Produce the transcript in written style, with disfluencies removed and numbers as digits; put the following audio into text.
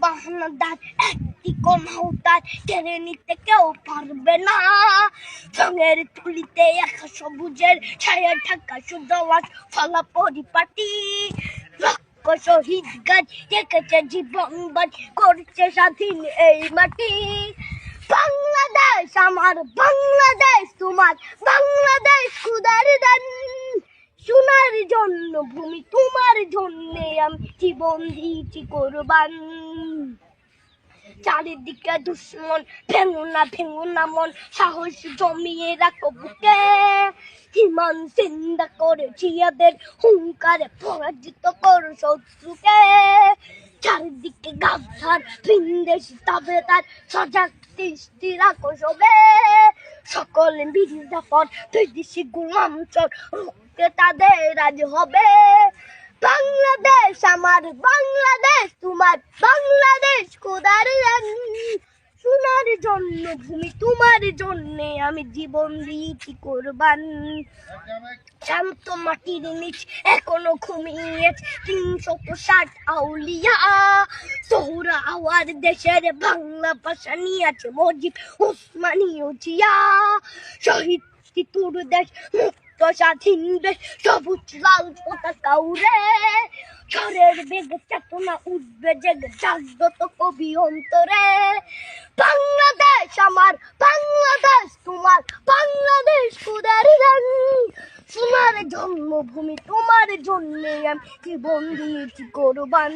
বাহানাদার একটি কমাউতার কেড়ে নিতে কেউ পারবে না। রঙের তুলিতে একা সবুজের ছায়া ঢাকা সুদলাস ফলা পরিপাটি। লক্ষ শহীদ গাছ রেখেছে জীবন বাজ করছে স্বাধীন এই মাটি। বাংলাদেশ আমার বাংলাদেশ তোমার বাংলাদেশ খুদার দান। সোনার জন্য ভূমি তোমার জন্যে আমি জীবন দিয়েছি কোরবান। চারিদিকে দুশ্মন ভেঙো না মন সাহস জমিয়ে রাখো বুকে। হিমান চিন্তা করে জিয়াদের হুঙ্কারে পরাজিত করো শত্রুকে। চারিদিকে গাদ্দার ভিনদেশি তাবেদার সজাগ দৃষ্টি রাখো সবে। সকলে মির্জাফর বিদেশি গোলাম চোর রুখতে তাদের আজ হবে। বাংলাদেশ আমার বাংলাদেশ তোমার বাংলাদেশ খোদার দান। সোনার জন্য ভূমি তোমার জন্যে আমি জীবন দিয়েছি কোরবান। শান্ত মাটির নিচ এখনো ঘুমিয়ে ৩৬০ আউলিয়া। সোহরা আওয়ার দেশের বাংলা ভাষা নিয়েছে মজিব ওসমানীয় জিয়া। শহীদ তোর দেশ মুক্ত স্বাধীন দেশ সবুজ লাল পতাকা উড়ে। ঝড়ের বেগে চেতনা উঠবে জেগে জাগ্রত কবি অন্তরে। বাংলাদেশ আমার বাংলাদেশ তোমার বাংলাদেশ খোদার দান। সোনার জন্মভূমি তোমার জন্যে আমি জীবন দিয়েছি কোরবান।